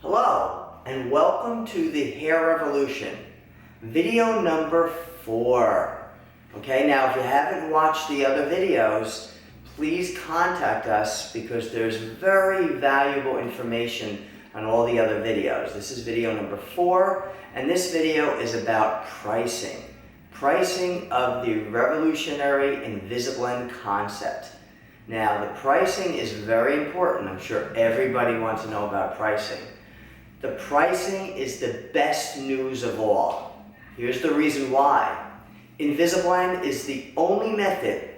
Hello, and welcome to the Hair Revolution, video number 4. Okay, now if you haven't watched the other videos, please contact us because there's very valuable information on all the other videos. This is video number 4, and this video is about pricing. Pricing of the revolutionary InvisaBlend concept. Now, the pricing is very important. I'm sure everybody wants to know about pricing. The pricing is the best news of all. Here's the reason why. InvisaBlend is the only method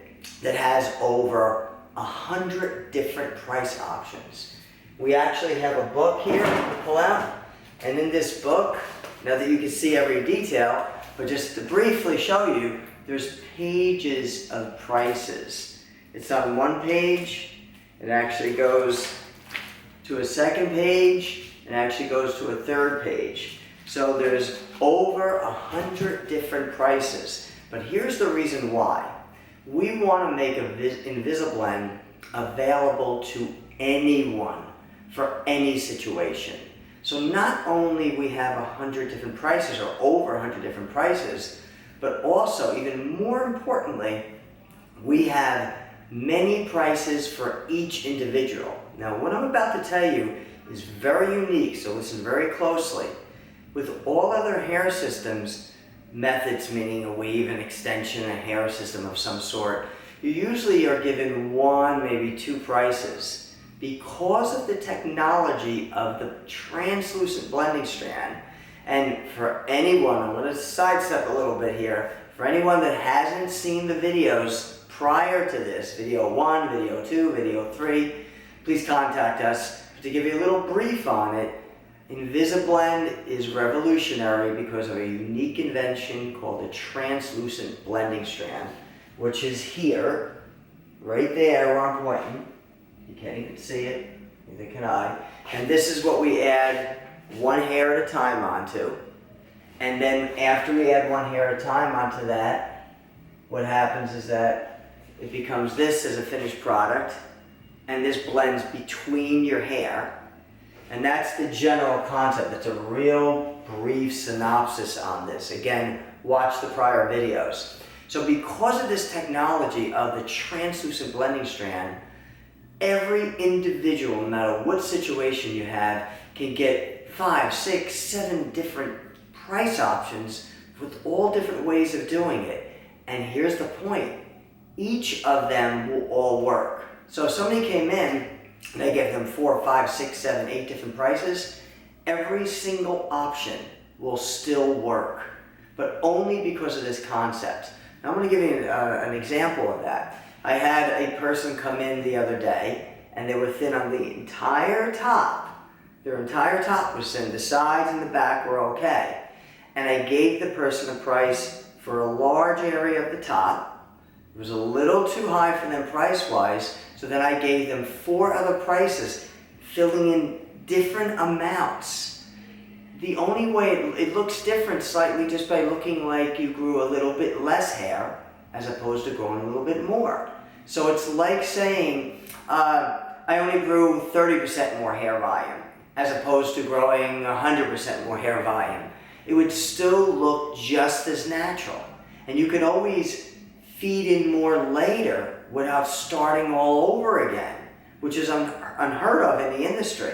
that has over 100 different price options. We actually have a book here to pull out, and in this book, now that you can see every detail, but just to briefly show you, there's pages of prices. It's on one page, it actually goes to a second page, and actually goes to a third page. So there's over 100 different prices. But here's the reason why. We want to make InvisaBlend available to anyone for any situation. So not only we have 100 different prices or over 100 different prices, but also, even more importantly, we have many prices for each individual. Now, what I'm about to tell you is very unique, so listen very closely. With all other hair systems, methods meaning a weave, an extension, a hair system of some sort, you usually are given one, maybe two prices. Because of the technology of the translucent blending strand, and for anyone, I'm going to sidestep a little bit here, for anyone that hasn't seen the videos prior to this, video 1, video 2, video 3, please contact us. To give you a little brief on it, InvisaBlend is revolutionary because of a unique invention called the translucent blending strand, which is here, right there where I'm pointing. You can't even see it, neither can I. And this is what we add one hair at a time onto. And then after we add one hair at a time onto that, what happens is that it becomes this as a finished product. And this blends between your hair. And that's the general concept. That's a real brief synopsis on this. Again, watch the prior videos. So because of this technology of the translucent blending strand, every individual, no matter what situation you have, can get 5, 6, 7 different price options with all different ways of doing it. And here's the point. Each of them will all work. So if somebody came in and I gave them 4, 5, 6, 7, 8 different prices, every single option will still work, but only because of this concept. Now I'm going to give you an example of that. I had a person come in the other day and they were thin on the entire top. Their entire top was thin. The sides and the back were okay. And I gave the person a price for a large area of the top. It was a little too high for them price-wise, so then I gave them 4 other prices, filling in different amounts. The only way it looks different slightly just by looking like you grew a little bit less hair as opposed to growing a little bit more. So it's like saying, I only grew 30% more hair volume as opposed to growing 100% more hair volume. It would still look just as natural. And you can always feed in more later without starting all over again, which is unheard of in the industry.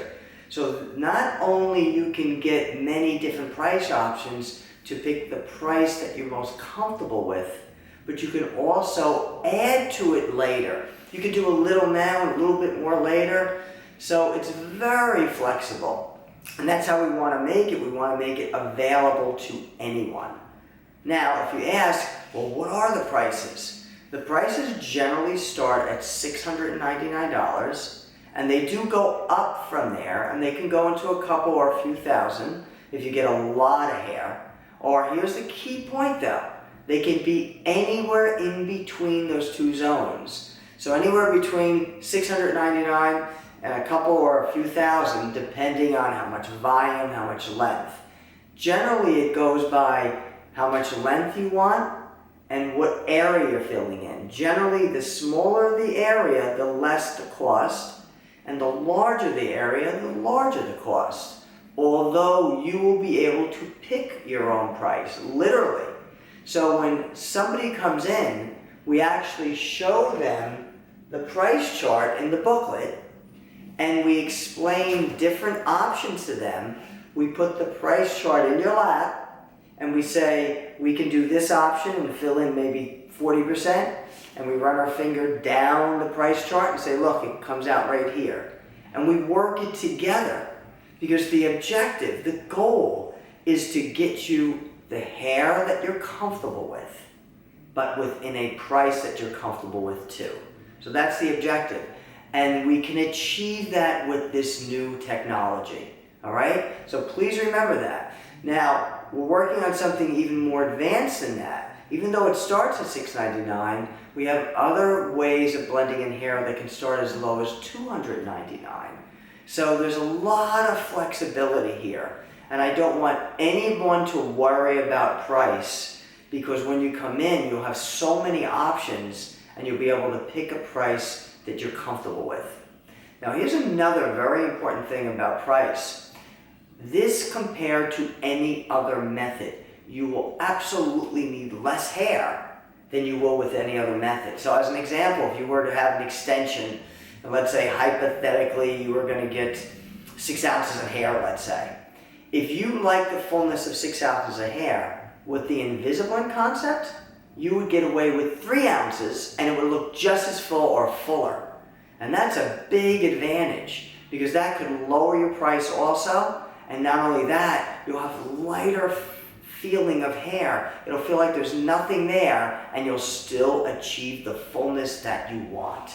So not only you can get many different price options to pick the price that you're most comfortable with, but you can also add to it later. You can do a little now and a little bit more later. So it's very flexible. And that's how we want to make it. We want to make it available to anyone. Now, if you ask, well, what are the prices? The prices generally start at $699, and they do go up from there, and they can go into a couple or a few thousand if you get a lot of hair. Or here's the key point though, they can be anywhere in between those two zones. So anywhere between $699 and a couple or a few thousand, depending on how much volume, how much length. Generally, it goes by how much length you want and what area you're filling in. Generally, the smaller the area, the less the cost, and the larger the area, the larger the cost. although you will be able to pick your own price, literally. So when somebody comes in, we actually show them the price chart in the booklet, and we explain different options to them. We put the price chart in your lap, and we say, we can do this option and fill in maybe 40%, and we run our finger down the price chart and say, look, it comes out right here. And we work it together, because the objective, the goal, is to get you the hair that you're comfortable with, but within a price that you're comfortable with too. So that's the objective. And we can achieve that with this new technology, all right? So please remember that. Now, we're working on something even more advanced than that. Even though it starts at $6.99, we have other ways of blending in hair that can start as low as $299. So there's a lot of flexibility here. And I don't want anyone to worry about price, because when you come in, you'll have so many options and you'll be able to pick a price that you're comfortable with. Now here's another very important thing about price. This compared to any other method, you will absolutely need less hair than you will with any other method. So as an example, if you were to have an extension, and let's say hypothetically you were going to get 6 ounces of hair, let's say. If you like the fullness of 6 ounces of hair, with the InvisaBlend concept, you would get away with 3 ounces and it would look just as full or fuller. And that's a big advantage, because that could lower your price also. And not only that, you'll have lighter feeling of hair. It'll feel like there's nothing there, and you'll still achieve the fullness that you want.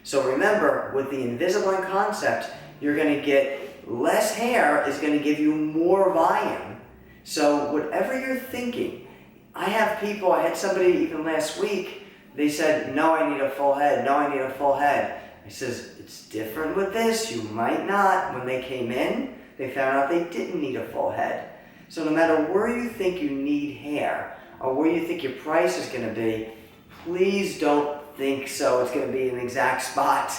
So remember, with the InvisaBlend concept, you're going to get less hair is going to give you more volume. So whatever you're thinking, I had somebody even last week, they said, no, I need a full head, no, I need a full head. I says, it's different with this, you might not. When they came in, they found out they didn't need a full head. So no matter where you think you need hair, or where you think your price is going to be, please don't think so it's going to be an exact spot,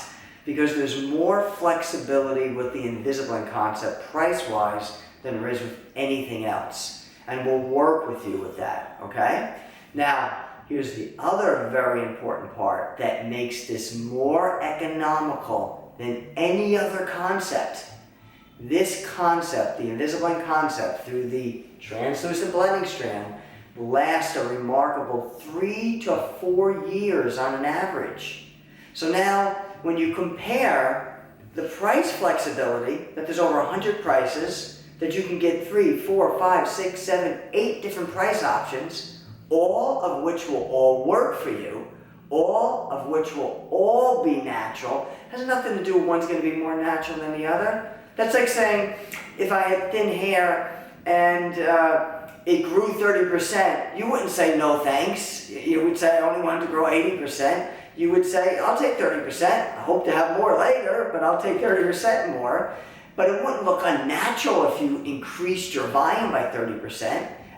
because there's more flexibility with the InvisaBlend concept price-wise than there is with anything else. And we'll work with you with that, okay? Now, here's the other very important part that makes this more economical than any other concept. This concept, the InvisaBlend concept, through the translucent blending strand, will last a remarkable 3 to 4 years on an average. So now, when you compare the price flexibility, that there's over 100 prices, that you can get 3, 4, 5, 6, 7, 8 different price options, all of which will all work for you, all of which will all be natural, has nothing to do with one's going to be more natural than the other. That's like saying, if I had thin hair and it grew 30%, you wouldn't say no thanks. You would say I only wanted to grow 80%. You would say, I'll take 30%. I hope to have more later, but I'll take 30% more. But it wouldn't look unnatural if you increased your volume by 30%.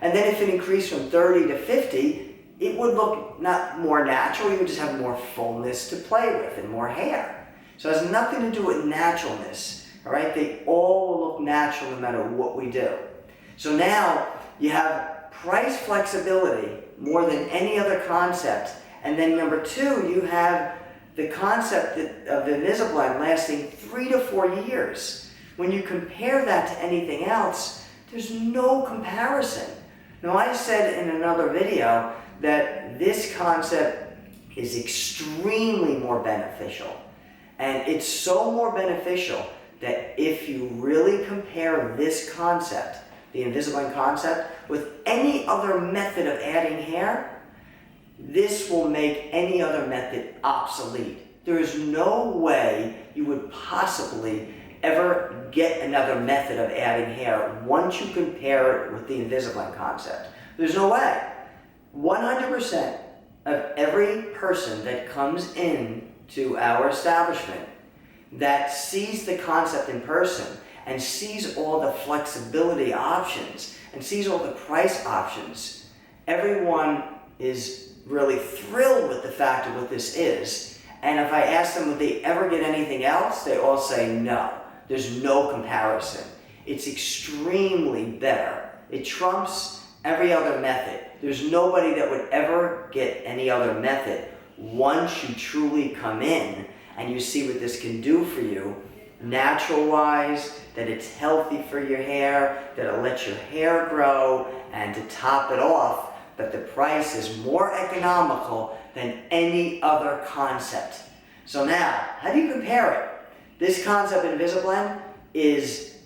And then if it increased from 30 to 50, it would look not more natural. You would just have more fullness to play with and more hair. So it has nothing to do with naturalness. All right? They all will look natural no matter what we do. So now you have price flexibility more than any other concept. And then number 2, you have the concept of the InvisaBlend lasting 3 to 4 years. When you compare that to anything else, there's no comparison. Now, I said in another video that this concept is extremely more beneficial. And it's so more beneficial that if you really compare this concept, the InvisaBlend concept, with any other method of adding hair, this will make any other method obsolete. There is no way you would possibly ever get another method of adding hair once you compare it with the InvisaBlend concept. There's no way. 100% of every person that comes in to our establishment that sees the concept in person and sees all the flexibility options and sees all the price options, everyone is really thrilled with the fact of what this is. And if I ask them would they ever get anything else, they all say no. There's no comparison. It's extremely better. It trumps every other method. There's nobody that would ever get any other method once you truly come in and you see what this can do for you, natural-wise, that it's healthy for your hair, that it'll let your hair grow, and to top it off, that the price is more economical than any other concept. So now, how do you compare it? This concept, InvisaBlend, is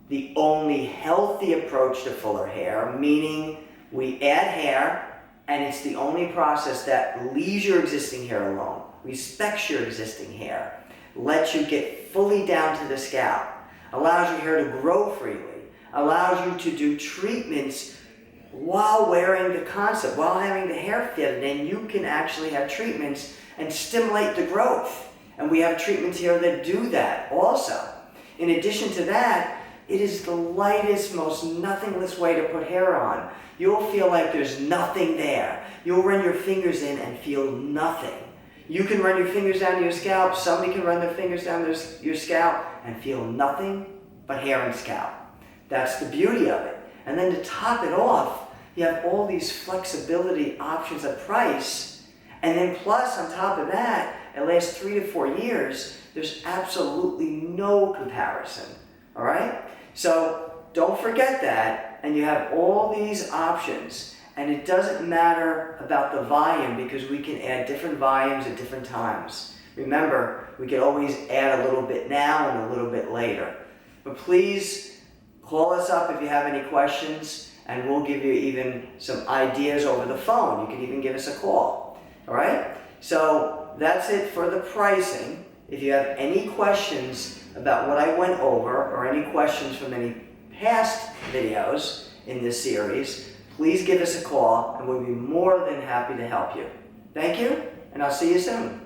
the only healthy approach to fuller hair, meaning we add hair, and it's the only process that leaves your existing hair alone, respects your existing hair, lets you get fully down to the scalp, allows your hair to grow freely, allows you to do treatments while wearing the concept, while having the hair fitted in. You can actually have treatments and stimulate the growth. And we have treatments here that do that also. In addition to that, it is the lightest, most nothingless way to put hair on. You'll feel like there's nothing there. You'll run your fingers in and feel nothing. You can run your fingers down your scalp. Somebody can run their fingers down your scalp and feel nothing but hair and scalp. That's the beauty of it. And then to top it off, you have all these flexibility options at price. And then plus, on top of that, it lasts 3 to 4 years. There's absolutely no comparison. All right? So don't forget that. And you have all these options. And it doesn't matter about the volume because we can add different volumes at different times. Remember, we can always add a little bit now and a little bit later. But please call us up if you have any questions, and we'll give you even some ideas over the phone. You can even give us a call. All right? So that's it for the pricing. If you have any questions about what I went over or any questions from any past videos in this series, please give us a call and we'll be more than happy to help you. Thank you, and I'll see you soon.